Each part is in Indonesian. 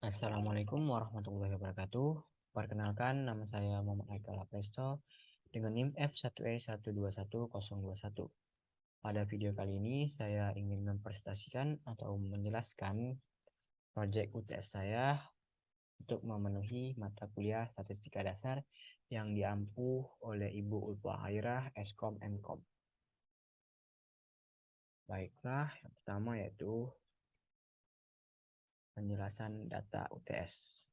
Assalamualaikum warahmatullahi wabarakatuh. Perkenalkan, nama saya Muhammad Haikal Apresto dengan NIM F1E121021. Pada video kali ini, saya ingin mempresentasikan atau menjelaskan proyek UTS saya untuk memenuhi mata kuliah Statistika Dasar yang diampu oleh Ibu Ulfa Hairah, Eskom Mkom. Baiklah, yang pertama yaitu penjelasan data UTS.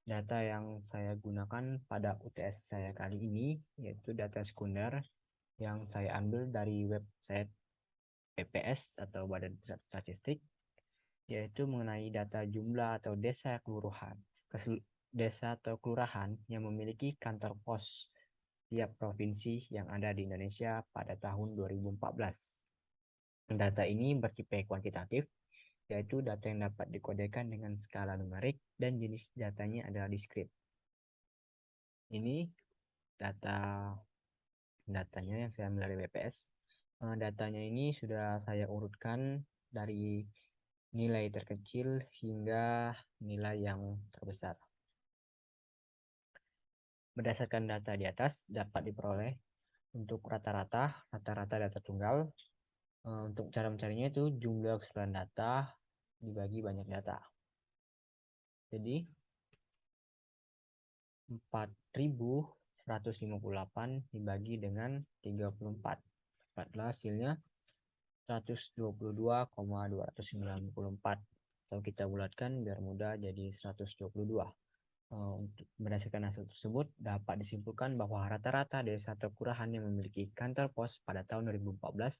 Data yang saya gunakan pada UTS saya kali ini yaitu data sekunder yang saya ambil dari website BPS atau Badan Pusat Statistik, yaitu mengenai data jumlah atau desa atau kelurahan yang memiliki kantor pos tiap provinsi yang ada di Indonesia pada tahun 2014. Data ini bertipe kuantitatif, yaitu data yang dapat dikodekan dengan skala numerik dan jenis datanya adalah diskrit. Ini datanya yang saya ambil dari BPS. Datanya ini sudah saya urutkan dari nilai terkecil hingga nilai yang terbesar. Berdasarkan data di atas dapat diperoleh untuk rata-rata data tunggal. Untuk cara mencarinya itu jumlah keseluruhan data dibagi banyak data. Jadi 4.158 dibagi dengan 34. Dapatlah hasilnya 122,294. Kalau kita bulatkan biar mudah jadi 122. Untuk berdasarkan hasil tersebut dapat disimpulkan bahwa rata-rata desa atau kelurahan yang memiliki kantor pos pada tahun 2014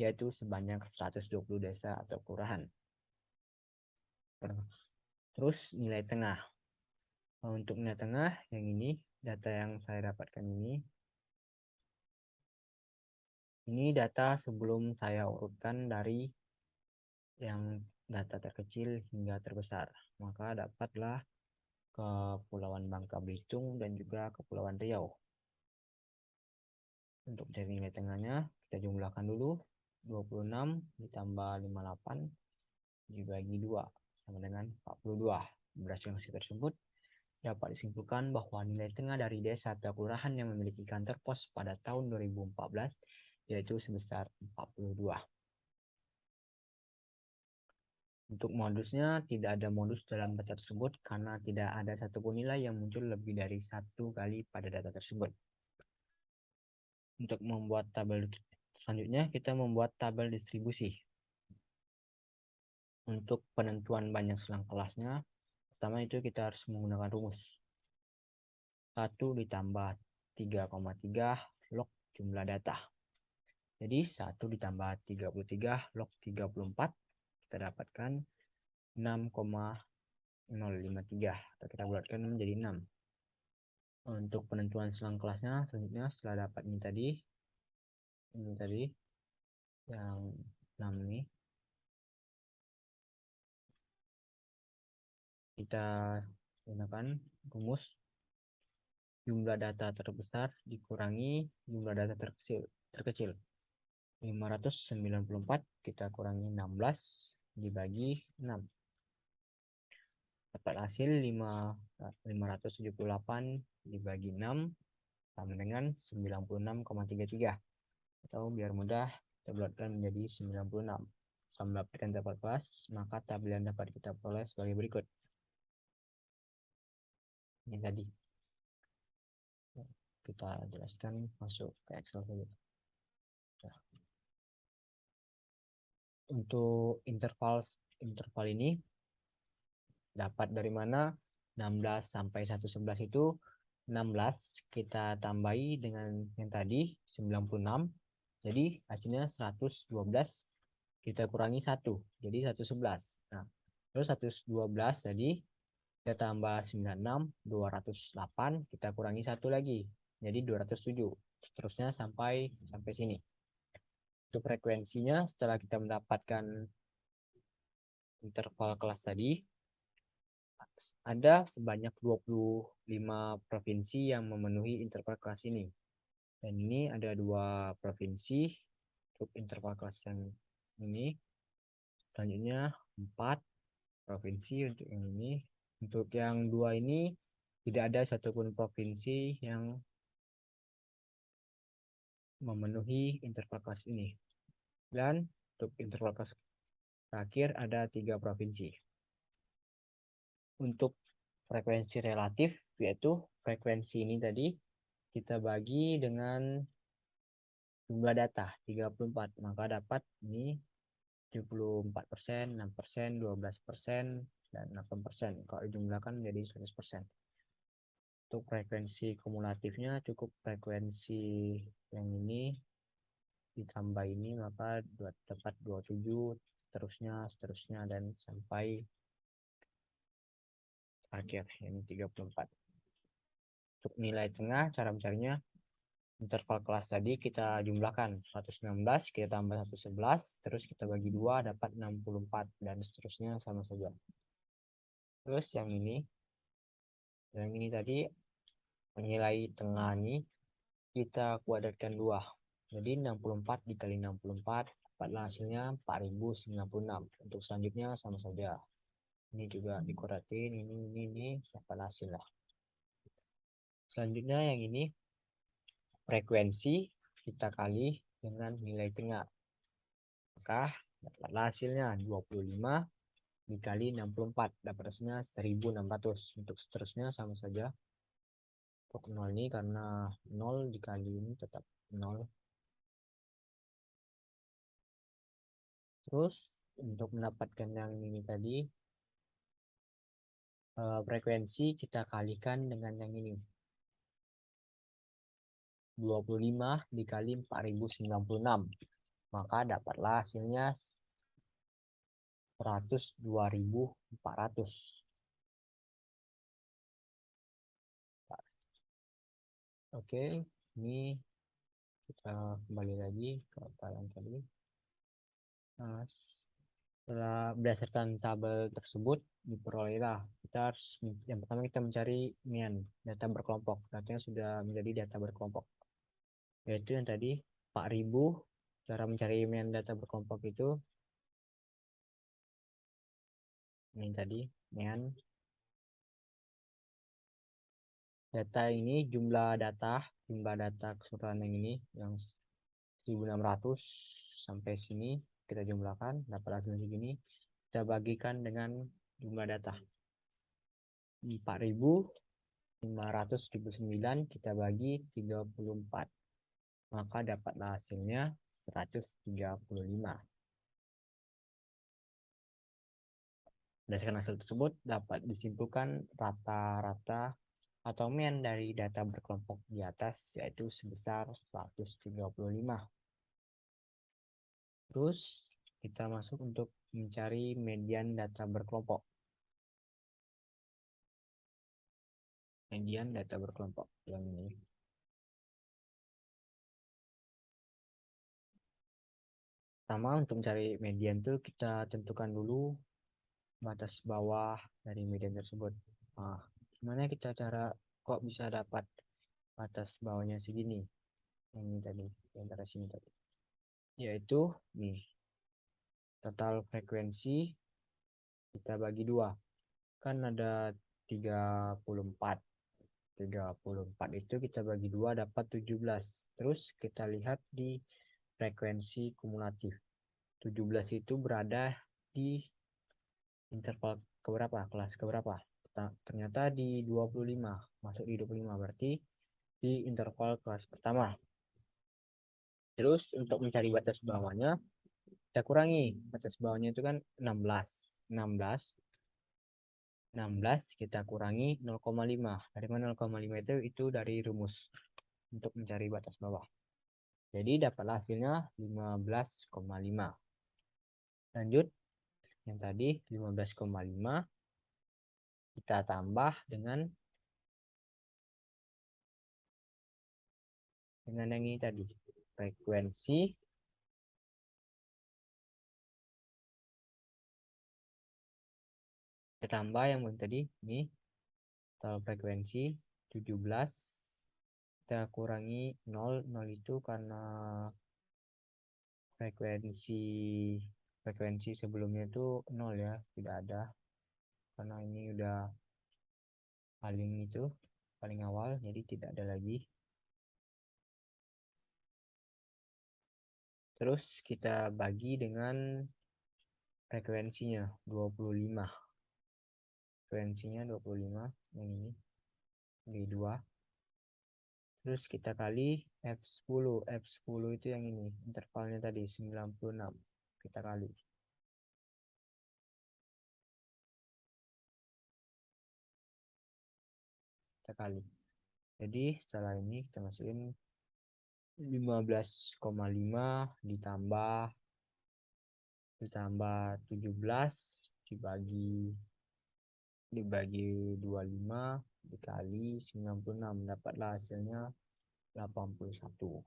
yaitu sebanyak 120 desa atau kelurahan. Terus nilai tengah. Untuk nilai tengah yang ini, data yang saya dapatkan ini data sebelum saya urutkan dari yang data terkecil hingga terbesar. Maka dapatlah Kepulauan Bangka Belitung dan juga Kepulauan Riau. Untuk cari nilai tengahnya, kita jumlahkan dulu. 26 ditambah 58 dibagi 2 sama dengan 42. Berdasarkan hasil tersebut, dapat disimpulkan bahwa nilai tengah dari desa atau kelurahan yang memiliki kantor pos pada tahun 2014 yaitu sebesar 42. Untuk modusnya, tidak ada modus dalam data tersebut karena tidak ada satupun nilai yang muncul lebih dari 1 kali pada data tersebut. Untuk membuat tabel selanjutnya, kita membuat tabel distribusi. Untuk penentuan banyak selang kelasnya, pertama itu kita harus menggunakan rumus. 1 ditambah 3,3 log jumlah data. Jadi 1 ditambah 33 log 34, kita dapatkan 6,053 atau kita bulatkan menjadi 6. Untuk penentuan selang kelasnya selanjutnya setelah dapat ini tadi yang 6 ini, kita gunakan rumus jumlah data terbesar dikurangi jumlah data terkecil. 594 kita kurangi 16 dibagi 6. Dapat hasil 578 dibagi 6 sama dengan 96,33. Atau biar mudah kita bulatkan menjadi 96. Setelah mendapatkan dapat kelas, maka tabel yang dapat kita peroleh sebagai berikut. Ini tadi. Kita jelaskan masuk ke Excel saja. Nah, untuk interval ini dapat dari mana? 16 sampai 111 itu 16 kita tambahi dengan yang tadi 96. Jadi hasilnya 112 kita kurangi 1. Jadi 111. Nah, terus 112 tadi kita tambah 96, 208 kita kurangi 1 lagi. Jadi 207. Seterusnya sampai sini. Untuk frekuensinya setelah kita mendapatkan interval kelas tadi, ada sebanyak 25 provinsi yang memenuhi interval kelas ini. Dan ini ada 2 provinsi untuk interval kelas yang ini. Selanjutnya 4 provinsi untuk yang ini. Untuk yang dua ini tidak ada satupun provinsi yang memenuhi interval kelas ini. Dan untuk interval kelas terakhir ada 3 provinsi. Untuk frekuensi relatif, yaitu frekuensi ini tadi kita bagi dengan jumlah data 34, maka dapat ini 74%, 6%, 12%, dan 8%. Kalau dijumlahkan menjadi 100%. Untuk frekuensi kumulatifnya cukup frekuensi yang ini ditambah ini maka dapat 27, seterusnya dan sampai akhir ini 34. Untuk nilai tengah cara mencarinya interval kelas tadi kita jumlahkan 116 kita tambah 111 terus kita bagi 2 dapat 64 dan seterusnya sama saja. Terus yang ini tadi nilai tengah ini kita kuadratkan 2. Jadi 64 dikali 64 dapatlah hasilnya 4096. Untuk selanjutnya sama saja. Ini juga dikuadratin ini dapat hasil lah. Selanjutnya yang ini frekuensi kita kali dengan nilai tengah. Maka dapatlah hasilnya 25 dikali 64 dapat hasilnya 1600. Untuk seterusnya sama saja. Untuk 0 ini karena 0 dikali ini tetap 0. Terus untuk mendapatkan yang ini tadi frekuensi kita kalikan dengan yang ini. 25 dikali 4096. Maka dapatlah hasilnya 102.400. Oke, ini kita kembali lagi ke yang tadi. Nah, setelah berdasarkan tabel tersebut diperolehlah kita harus yang pertama kita mencari mean data berkelompok. Datanya sudah menjadi data berkelompok. Yaitu yang tadi 4000. Cara mencari mean data berkelompok itu ini tadi mean data ini jumlah data keseluruhan yang ini yang 1600 sampai sini kita jumlahkan dapat hasil segini kita bagikan dengan jumlah data 4579 kita bagi 34 maka dapatlah hasilnya 135. Berdasarkan hasil tersebut dapat disimpulkan rata-rata atau mean dari data berkelompok di atas yaitu sebesar 135. Terus kita masuk untuk mencari median data berkelompok. Median data berkelompok yang ini. Pertama untuk mencari median itu kita tentukan dulu batas bawah dari median tersebut. Nah, gimana kita cara kok bisa dapat batas bawahnya segini? Yang ini tadi, di antara sini tadi. Yaitu nih, total frekuensi kita bagi 2. Kan ada 34. 34 itu kita bagi 2 dapat 17. Terus kita lihat di frekuensi kumulatif. 17 itu berada di interval keberapa? Kelas keberapa? Ternyata di 25. Masuk di 25 berarti di interval kelas pertama. Terus untuk mencari batas bawahnya kita kurangi. Batas bawahnya itu kan 16. 16 kita kurangi 0,5. Dari mana 0,5 itu dari rumus untuk mencari batas bawah. Jadi dapatlah hasilnya 15,5. Lanjut, yang tadi 15,5 kita tambah dengan yang ini tadi. Frekuensi kita tambah yang tadi ini total frekuensi 17 kita kurangi 0. 0 itu karena frekuensi sebelumnya itu 0 ya, tidak ada karena ini udah paling awal, jadi tidak ada lagi. Terus kita bagi dengan frekuensinya 25. Frekuensinya 25 yang ini D2. Terus kita kali F10. F10 itu yang ini, intervalnya tadi 96. Kita kali. Jadi setelah ini kita masukin 15,5 ditambah 17 dibagi 25 dikali 96, dapatlah hasilnya 81.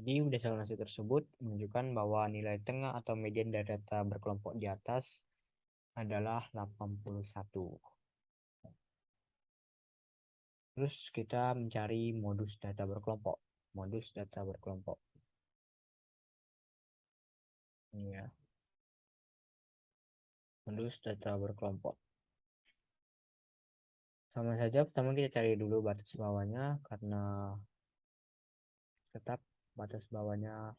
Jadi berdasarkan hasil tersebut menunjukkan bahwa nilai tengah atau median dari data berkelompok di atas adalah 81. Terus kita mencari modus data berkelompok. Modus data berkelompok. Ini ya. Modus data berkelompok. Sama saja, pertama kita cari dulu batas bawahnya, karena tetap batas bawahnya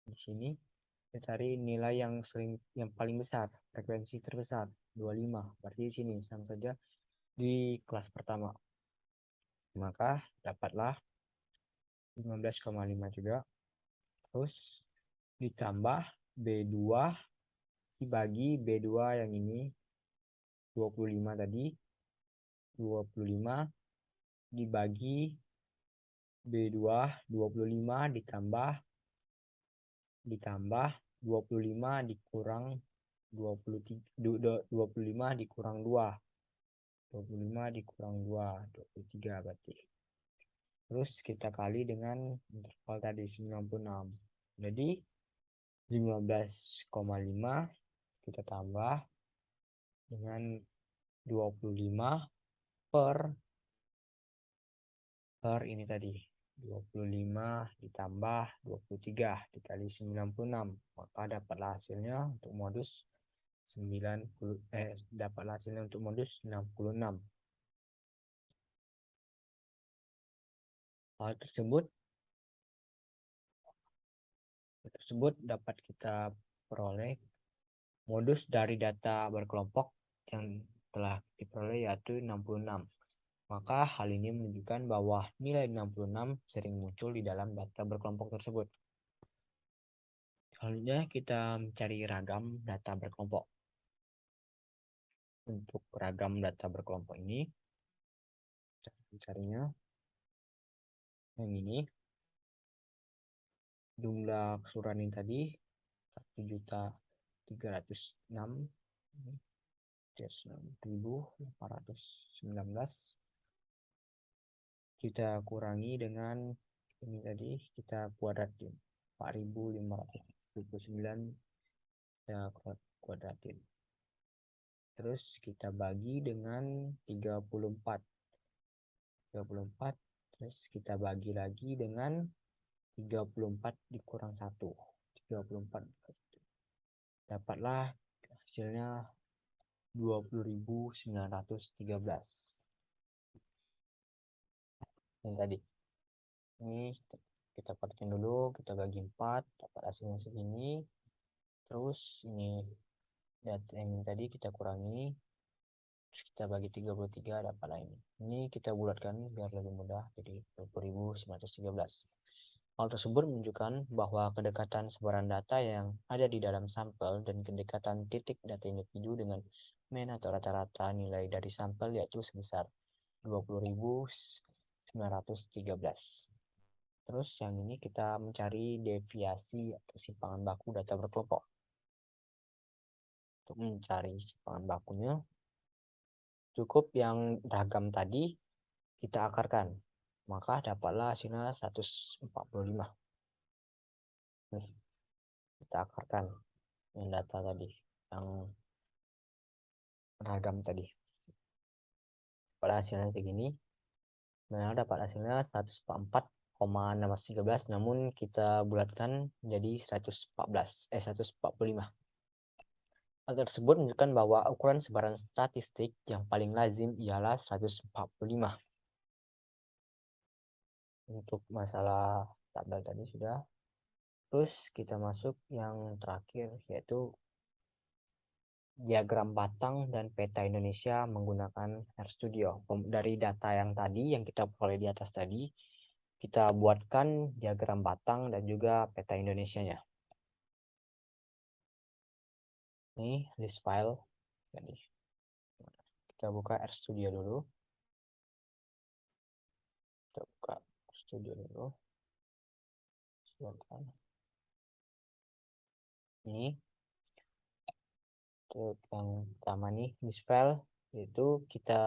di sini. Kita cari nilai yang paling besar, frekuensi terbesar, 25. Berarti di sini sama saja di kelas pertama. Maka dapatlah 15,5 juga. Terus ditambah B2 dibagi B2 yang ini 25 tadi. 25 dibagi B2 25 ditambah 25 dikurang 25 dikurang 2. 25 dikurang 2, 23 berarti. Terus kita kali dengan interval tadi 96. Jadi 15,5 kita tambah dengan 25 per ini tadi. 25 ditambah 23 dikali 96. Maka dapatlah hasilnya untuk modus 90 dapatlah hasilnya untuk modus 66. Hal tersebut dapat kita peroleh modus dari data berkelompok yang telah diperoleh yaitu 66. Maka hal ini menunjukkan bahwa nilai 66 sering muncul di dalam data berkelompok tersebut. Selanjutnya kita mencari ragam data berkelompok. Untuk ragam data berkelompok ini, carinya yang ini. Jumlah keseluruhan ini tadi 1.306.819. Kita kurangi dengan ini tadi, kita kuadratin 4.529 kita kuadratin. Terus kita bagi dengan 34. Terus kita bagi lagi dengan 34 dikurang 1. 34. Dapatlah hasilnya 20.913. Yang tadi. Ini kita partikan dulu, kita bagi 4, dapat hasilnya segini. Terus ini data yang tadi kita kurangi, terus kita bagi 33, dapatlah ini. Ini kita bulatkan biar lebih mudah, jadi 20.913. Hal tersebut menunjukkan bahwa kedekatan sebaran data yang ada di dalam sampel dan kedekatan titik data individu dengan mean atau rata-rata nilai dari sampel yaitu sebesar 20.913. Terus yang ini kita mencari deviasi atau simpangan baku data berkelompok. Untuk mencari simpangan bakunya, cukup yang ragam tadi kita akarkan. Maka dapatlah hasilnya 145. Nih, kita akarkan yang data tadi, yang ragam tadi. Pada hasilnya segini. Nah, dapat hasilnya 144,613, namun kita bulatkan menjadi 145. Hal tersebut menunjukkan bahwa ukuran sebaran statistik yang paling lazim ialah 145. Untuk masalah tabel tadi sudah. Terus kita masuk yang terakhir, yaitu diagram batang dan peta Indonesia menggunakan RStudio. Dari data yang tadi yang kita peroleh di atas tadi, kita buatkan diagram batang dan juga peta Indonesianya. Ini list file. Jadi kita buka RStudio dulu. Kita buka RStudio dulu. Silakan. Ini untuk yang pertama nih list file, yaitu kita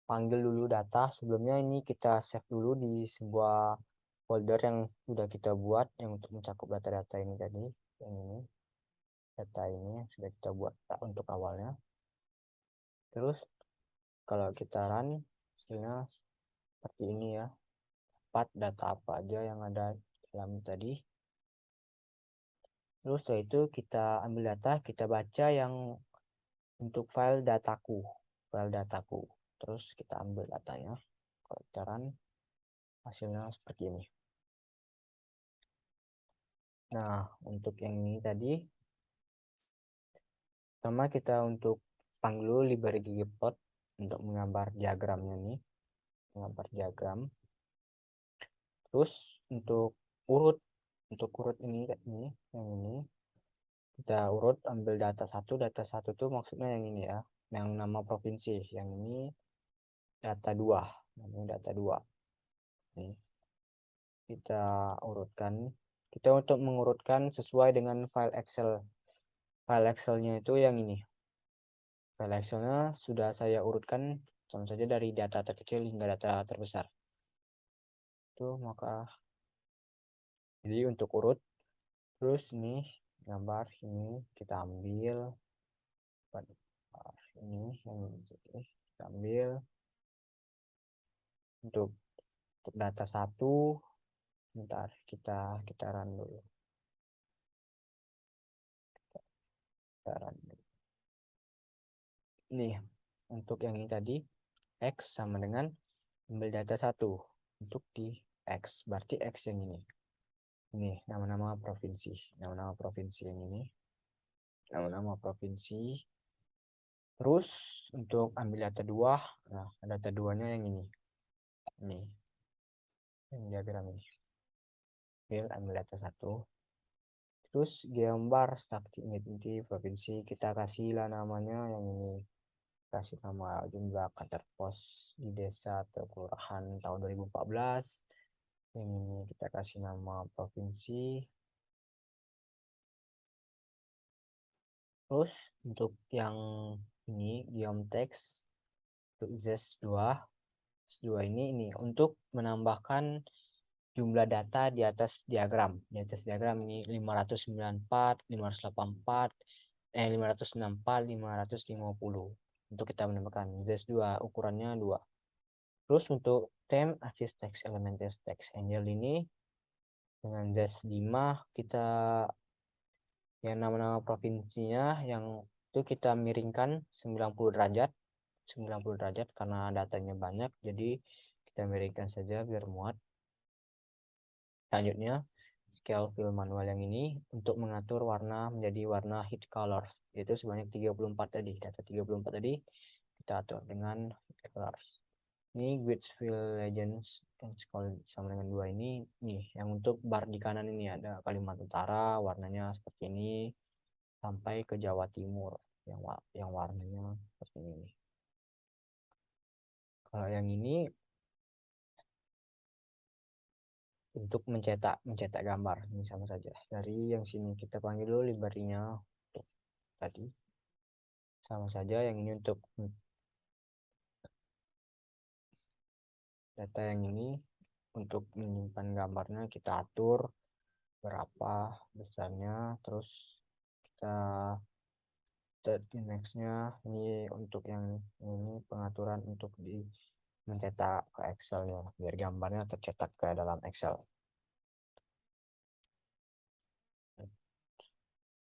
panggil dulu data. Sebelumnya ini kita save dulu di sebuah folder yang sudah kita buat yang untuk mencakup data-data ini tadi. Yang ini, data ini yang sudah kita buat untuk awalnya. Terus kalau kita run, hasilnya seperti ini ya. Dapat data apa aja yang ada dalam tadi. Terus setelah itu kita ambil data, kita baca yang untuk file dataku. Terus kita ambil datanya. Kalau kita run, hasilnya seperti ini. Nah, untuk yang ini tadi, pertama kita untuk panggil dulu library ggplot untuk menggambar diagramnya nih, menggambar diagram. Terus untuk urut, ini yang ini kita urut, ambil data satu tuh maksudnya yang ini ya, yang nama provinsi, yang ini data 2, namanya data 2. Nih, kita urutkan. Kita untuk mengurutkan sesuai dengan file Excel. File Excelnya itu yang ini. File Excelnya sudah saya urutkan, contoh saja dari data terkecil hingga data terbesar. Itu maka jadi untuk urut, terus nih gambar ini kita ambil, ini yang kita ambil untuk data satu. Bentar, kita run dulu. Kita run dulu. Nih, untuk yang ini tadi X sama dengan ambil data satu untuk di X, berarti X yang ini. Ini nama-nama provinsi, nama-nama provinsi yang ini, nama-nama provinsi. Terus untuk ambil data 2, nah data 2-nya yang ini. Ini, yang diagram ini. Ambil data 1. Terus gambar statistik identity provinsi, kita kasihlah namanya yang ini. Kasih nama jumlah kantor pos di desa atau kelurahan tahun 2014. Yang ini kita kasih nama provinsi. Terus untuk yang ini geom text untuk ZES2 ini untuk menambahkan jumlah data di atas diagram. Di atas diagram ini 594, 584, 564, 550. Untuk kita menambahkan ZES2 ukurannya 2. Terus untuk theme artis text element text angel ini dengan ZES5 kita yang nama-nama provinsinya yang itu kita miringkan 90 derajat 90 derajat karena datanya banyak, jadi kita miringkan saja biar muat. Selanjutnya scale fill manual yang ini untuk mengatur warna menjadi warna heat colors, yaitu sebanyak 34 tadi, data 34 tadi kita atur dengan heat colors. Ini Gridsfield Legends yang sama dengan 2 ini nih, yang untuk bar di kanan ini ada Kalimantan Utara warnanya seperti ini sampai ke Jawa Timur yang warnanya seperti ini. Kalau yang ini untuk mencetak gambar ini sama saja. Dari yang sini kita panggil dulu library-nya untuk tadi. Sama saja yang ini untuk data yang ini untuk menyimpan gambarnya kita atur berapa besarnya, terus kita set index-nya. Ini untuk yang ini pengaturan untuk di mencetak ke Excel ya, biar gambarnya tercetak ke dalam Excel.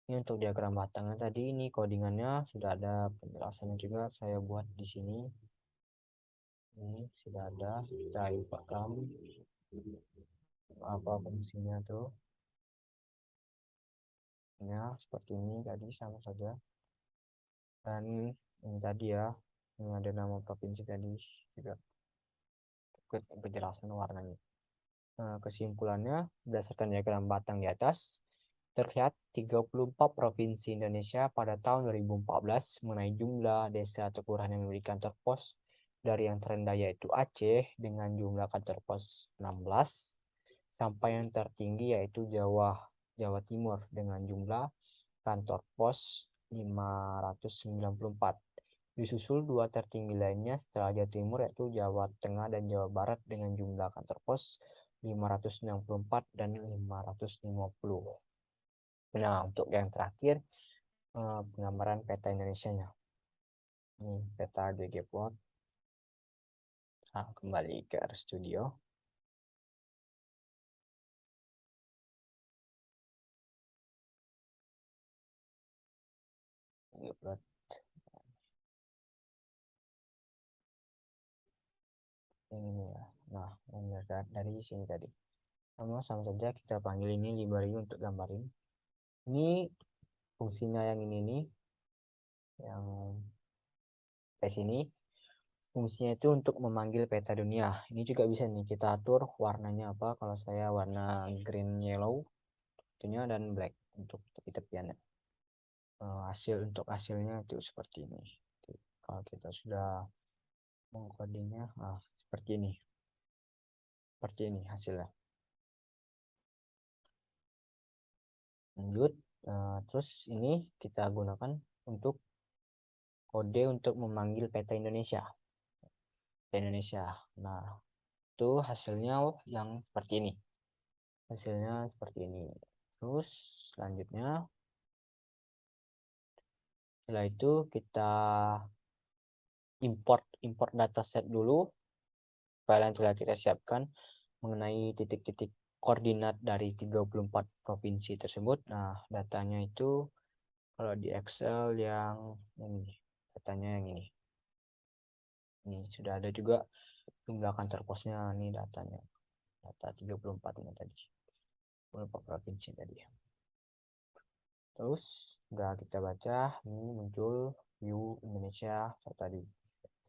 Ini untuk diagram batangnya tadi, ini codingannya sudah ada penjelasannya juga saya buat di sini. Ini sudah ada, kita lupakan apa fungsinya tuh. Ya, seperti ini tadi sama saja. Dan ini tadi ya, ini ada nama provinsi tadi juga ikut penjelasan warnanya. Nah, kesimpulannya berdasarkan diagram batang di atas, terlihat 34 provinsi Indonesia pada tahun 2014 mengenai jumlah desa atau kelurahan yang memiliki kantor pos dari yang terendah yaitu Aceh dengan jumlah kantor pos 16 sampai yang tertinggi yaitu Jawa Timur dengan jumlah kantor pos 594. Disusul dua tertinggi lainnya setelah Jawa Timur yaitu Jawa Tengah dan Jawa Barat dengan jumlah kantor pos 564 dan 550. Nah, untuk yang terakhir penggambaran peta Indonesianya. Ini peta ggplot. Nah, kembali ke RStudio. Ggplot. Ini ya. Nah, dari sini tadi. Sama saja kita panggil ini library untuk gambarin. Ini fungsinya yang ini nih, yang di sini. Fungsinya itu untuk memanggil peta dunia. Ini juga bisa nih kita atur warnanya apa. Kalau saya warna green yellow, tentunya dan black untuk tepi-tepiannya. Hasilnya itu seperti ini. Kalau kita sudah mengkodenya, seperti ini hasilnya. Lanjut, terus ini kita gunakan untuk kode untuk memanggil peta Indonesia. Nah, itu hasilnya yang seperti ini. Terus selanjutnya, setelah itu kita import dataset dulu, file yang telah kita siapkan mengenai titik-titik koordinat dari 34 provinsi tersebut. Nah, datanya itu kalau di Excel yang ini, datanya yang ini. Ini sudah ada juga jumlah kantor posnya, ini datanya. Data 34 ini tadi. 34 provinsi tadi. Terus udah kita baca, ini muncul view Indonesia tadi.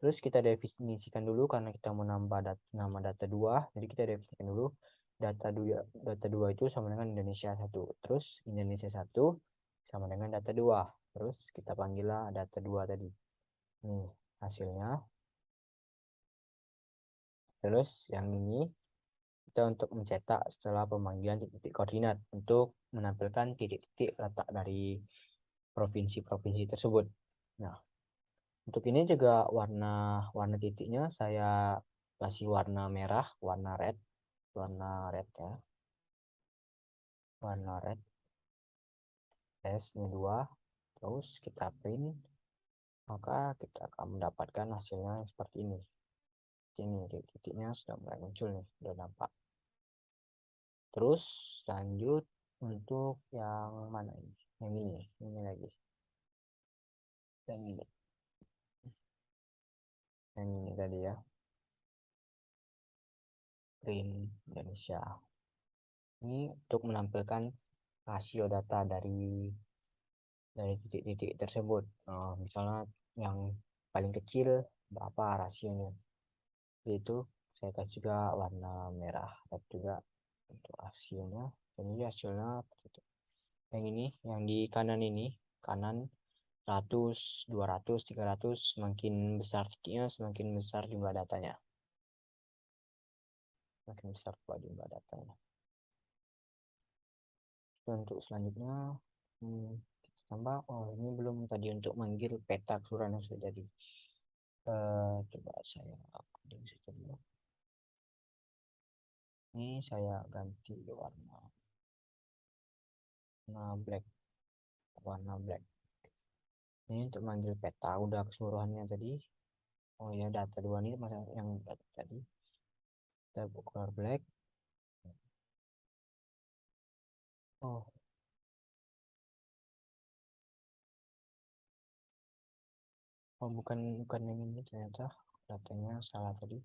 Terus kita definisikan dulu karena kita mau nambah nama data 2, jadi kita definisikan dulu data 2 itu sama dengan Indonesia 1. Terus Indonesia 1 sama dengan data 2. Terus kita panggillah data 2 tadi. Nih hasilnya. Terus yang ini kita untuk mencetak setelah pemanggilan titik koordinat untuk menampilkan titik-titik letak dari provinsi-provinsi tersebut. Nah, untuk ini juga warna titiknya saya kasih warna merah, warna red ya. Warna red S-nya 2. Terus kita print, maka kita akan mendapatkan hasilnya seperti ini. Ini titiknya sudah mulai muncul nih, sudah nampak. Terus lanjut untuk yang mana ini? Yang ini lagi. Yang ini. Yang ini tadi ya. Print Indonesia. Ini untuk menampilkan rasio data dari titik-titik tersebut. Misalnya yang paling kecil berapa rasionya. Itu saya kasih juga warna merah dan juga untuk hasilnya. Ini hasilnya yang ini, yang di kanan ini, kanan 100, 200, 300, semakin besar titiknya, semakin besar jumlah datanya. Semakin besar jumlah datanya. Untuk selanjutnya, kita tambah. Oh, ini belum tadi untuk manggil peta kelurahan yang sudah jadi. Coba saya uploading situ dulu. Ini saya ganti black, warna black. Ini untuk manggil peta udah keseluruhannya tadi. Oh ya, data 2 ini yang data tadi. Kita buka black. Oh, Oh, bukan yang ini ternyata datanya salah tadi.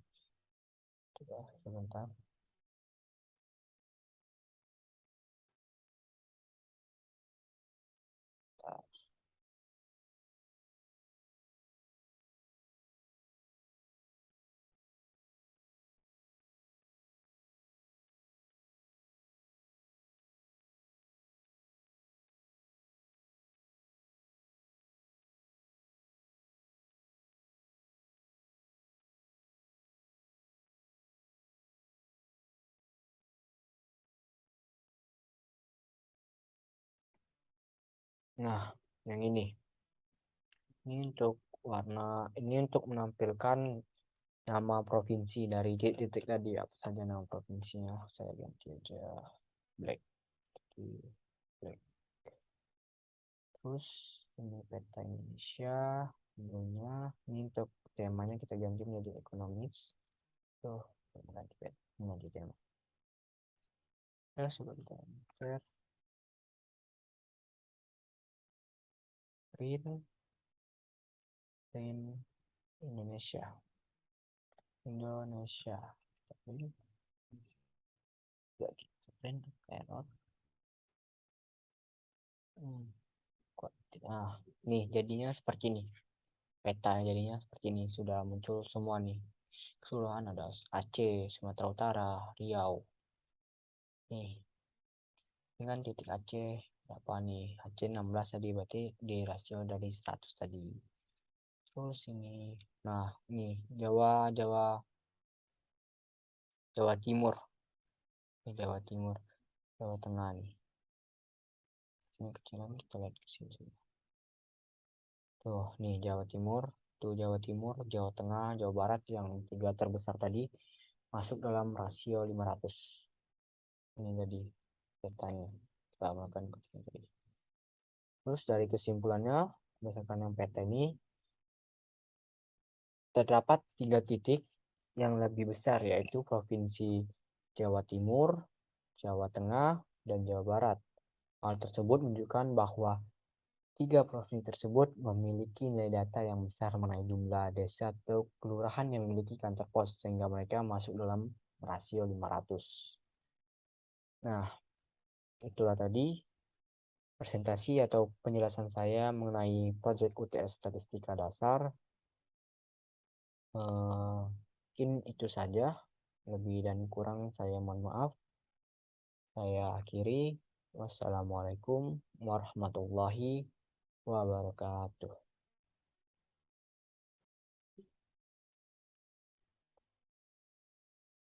Coba sebentar. Nah, yang ini. Ini untuk warna, ini untuk menampilkan nama provinsi dari titik tadi. Apa saja nama provinsinya? Saya ganti aja black. Black. Terus ini peta Indonesia. Tentunya ini untuk temanya kita ganti menjadi economics. Tuh, ganti peta, ganti tema. Ya, sudah kita enter. Print, print Indonesia. Indonesia. Tapi nggak kita print error. Hmm, ah, nih jadinya seperti ini. Peta jadinya seperti ini. Sudah muncul semua nih. Keseluruhan ada Aceh, Sumatera Utara, Riau. Nih, ini kan titik Aceh berapa nih? Aceh 16 tadi, berarti di rasio dari 100 tadi. Terus ini, nah ini Jawa, Jawa, Jawa Timur. Ini Jawa Timur, Jawa Tengah nih. Ini kecilan kita lihat ke sini. Tuh, nih Jawa Timur, tuh Jawa Timur, Jawa Tengah, Jawa Barat yang tiga terbesar tadi masuk dalam rasio 500. Ini jadi petanya. Kita melakukan ketik tadi. Terus dari kesimpulannya, berdasarkan yang peta ini, terdapat tiga titik yang lebih besar, yaitu Provinsi Jawa Timur, Jawa Tengah, dan Jawa Barat. Hal tersebut menunjukkan bahwa tiga provinsi tersebut memiliki nilai data yang besar mengenai jumlah desa atau kelurahan yang memiliki kantor pos, sehingga mereka masuk dalam rasio 500. Nah, itulah tadi presentasi atau penjelasan saya mengenai proyek UTS Statistika Dasar. Mungkin itu saja. Lebih dan kurang saya mohon maaf. Saya akhiri. Wassalamualaikum warahmatullahi wabarakatuh.